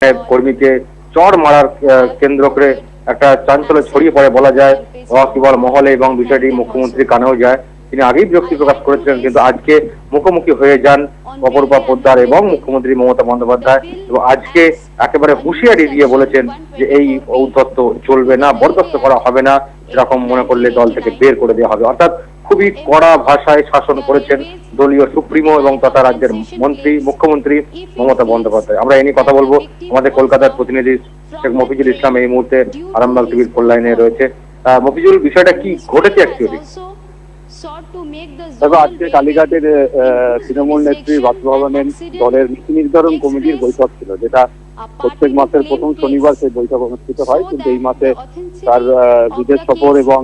কর্মীকে চড় মারার কেন্দ্র করে একটা চাঞ্চল্য ছড়িয়ে পড়ে বলা যায় ওয়াকিবহল মহলে, এবং বিষয়টি মুখ্যমন্ত্রীর কানেও যায়। তিনি আগেই বিরক্তি প্রকাশ করেছিলেন, কিন্তু আজকে মুখোমুখি হয়ে যান অপরূপা পোদ্দার এবং মুখ্যমন্ত্রী মমতা বন্দ্যোপাধ্যায়, এবং আজকে একেবারে হুঁশিয়ারি দিয়ে বলেছেন যে এই ঔদ্ধত্য চলবে না, বরদাস্ত করা হবে না, এরকম মনে করলে দল থেকে বের করে দেওয়া হবে। অর্থাৎ খুবই কড়া ভাষায় শাসন করেছেন দলীয় সুপ্রিমো এবং তথা রাজ্যের মন্ত্রী মুখ্যমন্ত্রী মমতা বন্দ্যোপাধ্যায়। আমরা এ নিয়ে কথা বলবো। আমাদের কলকাতার প্রতিনিধি শেখ মফিজুল ইসলাম এই মুহূর্তে আরামবাগ টিভির ফোন লাইনে রয়েছে। মফিজুল, বিষয়টা কি ঘটেছে অ্যাকচুয়ালি? দেখো, আজকে কালীঘাটের তৃণমূল নেত্রী বাসভবনের দলের নীতি নির্ধারণ কমিটির বৈঠক ছিল, যেটা প্রত্যেক মাসের প্রথম শনিবার সেই বৈঠক অনুষ্ঠিত হয়। কিন্তু এই মাসে তার বিদেশ সফর এবং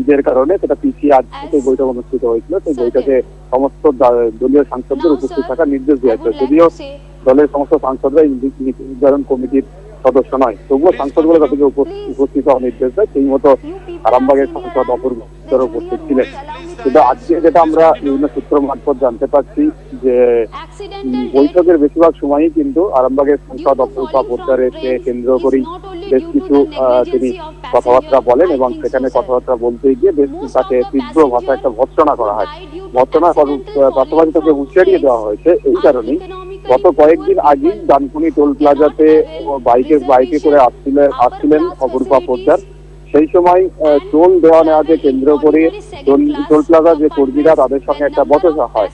ঈদের কারণে সেটা পিছিয়ে আজ থেকে বৈঠক অনুষ্ঠিত হয়েছিল। সেই বৈঠকে সমস্ত দলীয় সাংসদদের উপস্থিত থাকার নির্দেশ দেওয়া হয়েছে। যদিও দলের সমস্ত সাংসদরা নীতি নির্ধারণ কমিটির সদস্য নয়, তবুও সাংসদগুলো তাদেরকে উপস্থিত হওয়ার নির্দেশ দেয়। সেই মতো আরামবাগের সাংসদ অপূর্ব উপস্থিত ছিলেন। কিন্তু আজকে যেটা আমরা বিভিন্ন সূত্র মারফত জানতে পারছি যে বৈঠকের বেশিরভাগ সময়ই কিন্তু আরামবাগের সাংসদ অপরূপা পোদ্দারকে কেন্দ্র করেই বেশ কিছু তিনি কথাবার্তা বলেন, এবং সেখানে কথাবার্তা বলতে গিয়ে বেশ তাকে তীব্র ভাষায় একটা ভর্ৎসনা করা হয়। ভর্ৎসনা পাশাপাশি তাকে হুঁশিয়ারিয়ে দেওয়া হয়েছে। এই কারণেই গত কয়েকদিন আগেই ডানকুনি টোল প্লাজাতে বাইকে করে আসছিলেন অপরূপা পোদ্দার। সেই সময় টোল দেওয়া নেওয়াকে কেন্দ্র করে টোল প্লাজার যে কর্মীরা তাদের সঙ্গে একটা বচসা হয়।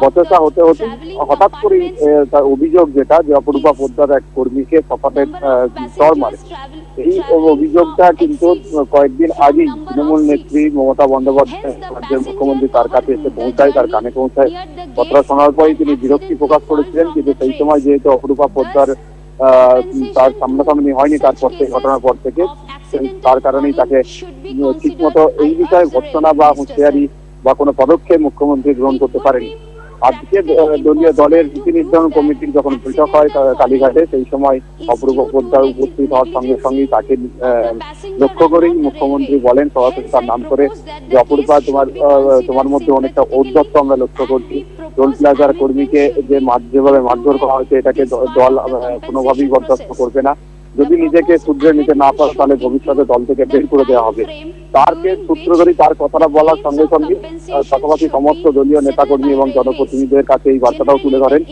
বচসা হতে হতে হঠাৎ করে তার অভিযোগ যেটা যে অপরূপা পোদ্দার এক কর্মীকে সপাটে চড় মারে। এই অভিযোগটা কিন্তু কয়েকদিন আগেই তৃণমূল নেত্রী মমতা বন্দ্যোপাধ্যায় রাজ্যের মুখ্যমন্ত্রী তার কাছে এসে পৌঁছায়, তার কানে পৌঁছায়। কথাটা শোনার পরেই তিনি বিরক্তি প্রকাশ করেছিলেন, কিন্তু সেই সময় যেহেতু অপরূপা পোদ্দার তার সামনাসামনি হয়নি তারপর থেকে, ঘটনার পর থেকে, তার কারণেই তাকে ঠিক মতো এই বিষয়ে ভর্ৎসনা বা হুঁশিয়ারি বা কোনো পদক্ষেপ মুখ্যমন্ত্রী গ্রহণ করতে পারেনি। আজকে দলের নীতি নির্ধারণ কমিটির যখন বৈঠক হয় কালীঘাটে, সেই সময় অপরূপা পোদ্দার উপস্থিত হওয়ার সঙ্গে সঙ্গেই তাকে লক্ষ্য করেই মুখ্যমন্ত্রী বলেন সরাসরি তার নাম করে যে অপরূপা, তোমার মধ্যে অনেকটা ঔদ্ধত্য আমরা লক্ষ্য করছি। টোল প্লাজার কর্মীকে যেভাবে মারধর করা হয়েছে, এটাকে দল কোনোভাবেই বরদাস্ত করবে না। যদি নিজেকে শুধরে নিতে না পারে তাহলে ভবিষ্যতে দল থেকে বের করে দেওয়া হবে। তারকে সূত্র ধরে তার কথাটা বলার সঙ্গে সঙ্গে পাশাপাশি সমস্ত দলীয় নেতাকর্মী এবং জনপ্রতিনিধিদের কাছে এই বার্তাটাও তুলে ধরেন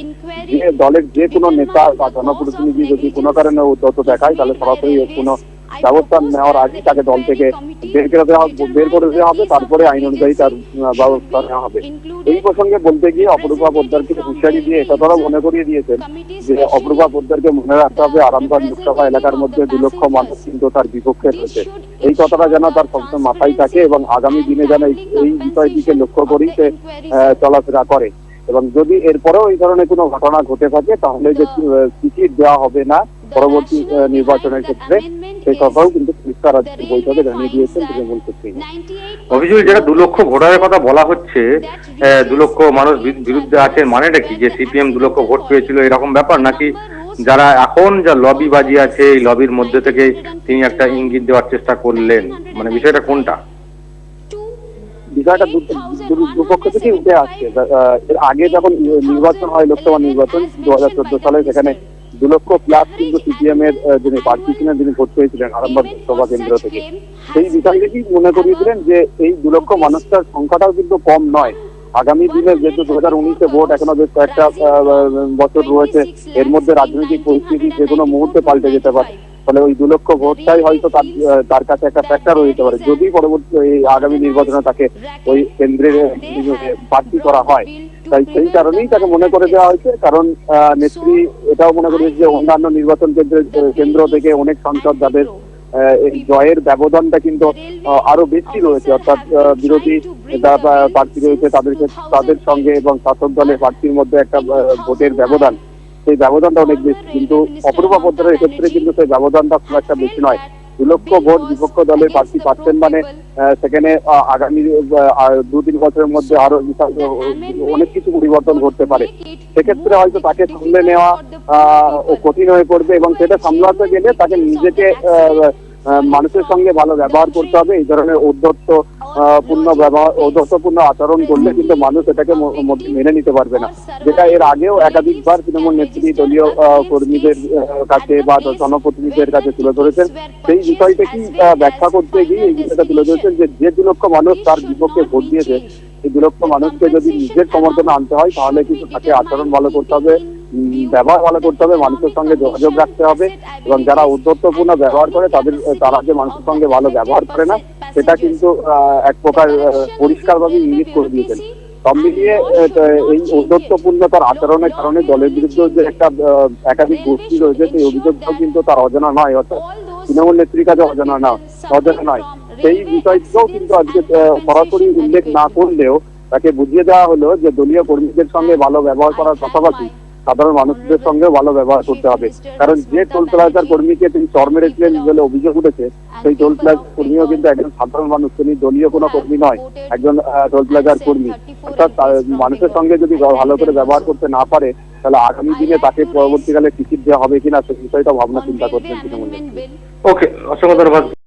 যে দলের যে কোনো নেতা বা জনপ্রতিনিধি যদি কোনো কারণে উদ্যত দেখায় তাহলে সরাসরি কোনো ব্যবস্থা নেওয়ার আগে তাকে দল থেকে বের করে দেওয়া হবে, তারপরে আইন অনুযায়ী তার ব্যবস্থা নেওয়া হবে। এই প্রসঙ্গে বলতে গিয়ে অপরূপা পোদ্দারকে হুঁশিয়ারি দিয়ে একথাও মনে করিয়ে দিয়েছেন যে অপরূপা পোদ্দারকে মনে রাখতে হবে আরামবাগ লোকসভা এলাকার মধ্যে 2 লক্ষ মানুষ কিন্তু তার বিপক্ষে রয়েছে। এই কথাটা যেন তার সবসময় মাথায় থাকে এবং আগামী দিনে যেন এই বিষয়টিকে লক্ষ্য করেই সে চলাফেরা করে, এবং যদি এরপরেও এই ধরনের কোনো ঘটনা ঘটে থাকে তাহলে যে টিকিট দেওয়া হবে না পরবর্তী নির্বাচনের ক্ষেত্রে, সেই কথাও কিন্তু পরিষ্কার বৈঠকে জানিয়ে দিয়েছেন তৃণমূল সুপ্রিমো। অভিযোগ যেটা 2 লক্ষ ভোটারের কথা বলা হচ্ছে, 2 লক্ষ মানুষ বিরুদ্ধে আছেন, মানেটা কি যে সিপিএম 2 লক্ষ ভোট পেয়েছিল এরকম ব্যাপার, নাকি যারা এখন যা লবি বাজি আছে এই লবির মধ্যে থেকে তিনি একটা ইঙ্গিত দেওয়ার চেষ্টা করলেন, মানে বিষয়টা কোনটা? বিষয়টা দুপক্ষ থেকেই উঠে আসছে। এর আগে যখন নির্বাচন হয় লোকসভা নির্বাচন 2014 সালে, সেখানে 2 লক্ষ প্লাস কিন্তু সিপিএম এর যিনি প্রার্থী ছিলেন তিনি ভোট পেয়েছিলেন আরামবাগ লোকসভা কেন্দ্র থেকে। সেই বিষয়টিকেই মনে করিয়েছিলেন যে এই 2 লক্ষ মানুষটার সংখ্যাটাও কিন্তু কম নয়। আগামী দিনে যেহেতু 2019-এ ভোট এখনো বেশ কয়েকটা বছর রয়েছে, এর মধ্যে রাজনৈতিক পরিস্থিতি যে কোনো মুহূর্তে পাল্টে যেতে পারে। ফলে ওই 2 লক্ষ ভোটটাই হয়তো তার কাছে একটা ফ্যাক্টর হয়ে যেতে পারে যদি পরবর্তী আগামী নির্বাচনে তাকে ওই কেন্দ্রের প্রার্থী করা হয়। তাই সেই কারণেই তাকে মনে করে দেওয়া হয়েছে, কারণ নেত্রী এটাও মনে করেছে যে অন্যান্য নির্বাচন কেন্দ্র থেকে অনেক সাংসদ যাদের এই জয়ের ব্যবধানটা কিন্তু আরো বেশি রয়েছে, অর্থাৎ বিরোধী প্রার্থী রয়েছে তাদের সঙ্গে এবং শাসক দলের প্রার্থীর মধ্যে একটা ভোটের ব্যবধান, সেই ব্যবধানটা অনেক বেশি। কিন্তু অপরূপা পোদ্দারের ক্ষেত্রে কিন্তু সেই ব্যবধানটা খুব একটা বেশি নয়। 2 লক্ষ ভোট বিপক্ষ দলের প্রার্থী পাচ্ছেন মানে সেখানে আগামী 2-3 বছরের মধ্যে আরো অনেক কিছু পরিবর্তন ঘটতে পারে। সেক্ষেত্রে হয়তো তাকে সামলে নেওয়া কঠিন হয়ে পড়বে, এবং সেটা সামলাতে গেলে তাকে নিজেকে মানুষের সঙ্গে ভালো ব্যবহার করতে হবে। এই ধরনের ঔদ্ধত্যপূর্ণ আচরণ করলে কিন্তু মানুষ এটাকে মেনে নিতে পারবে না, যেটা এর আগেও একাধিকবার তৃণমূল নেত্রী দলীয় কর্মীদের কাছে বা জনপ্রতিনিধিদের কাছে তুলে ধরেছেন। সেই বিষয়টাকে ব্যাখ্যা করতে গিয়ে এই বিষয়টা তুলে ধরেছেন যে 2 লক্ষ মানুষ তার বিপক্ষে ভোট দিয়েছে, এই 2 লক্ষ মানুষকে যদি নিজের সমর্থনে আনতে হয় তাহলে কিন্তু তাকে আচরণ ভালো করতে হবে, ব্যবহার ভালো করতে হবে, মানুষের সঙ্গে যোগাযোগ রাখতে হবে, এবং যারা ঔদ্ধত্যপূর্ণ ব্যবহার করে তারা যে মানুষের সঙ্গে ভালো ব্যবহার করে না সেটা কিন্তু এক প্রকার পরিষ্কারভাবে ইঙ্গিত করে দিয়েছেন। সব মিলিয়ে এই ঔদ্ধত্যপূর্ণতার আচরণের কারণে দলের বিরুদ্ধে যে একটা একাধিক গোষ্ঠী রয়েছে সেই অভিযোগটাও কিন্তু তার অজানা নয়, অর্থাৎ তৃণমূল নেত্রীর কাছে অজানা নয়। সেই বিষয়টিও কিন্তু আজকে সরাসরি উল্লেখ না করলেও তাকে বুঝিয়ে দেওয়া হলো যে দলীয় কর্মীদের সঙ্গে ভালো ব্যবহার করার পাশাপাশি সাধারণ মানুষদের সঙ্গে ভালো ব্যবহার করতে হবে। কারণ যে টোল প্লাজার কর্মীকে তিনি চর মেরেছিলেন বলে অভিযোগ উঠেছে, সেই টোল প্লাজার কর্মীও কিন্তু একজন সাধারণ মানুষ, তিনি দলীয় কোনো কর্মী নয়, একজন টোল প্লাজার কর্মী। অর্থাৎ মানুষের সঙ্গে যদি ভালো করে ব্যবহার করতে না পারে তাহলে আগামী দিনে তাকে পরবর্তীকালে টিকিট দেওয়া হবে কিনা সেই বিষয়টা ভাবনা চিন্তা করছেন তৃণমূল। ওকে, অসংখ্য ধন্যবাদ।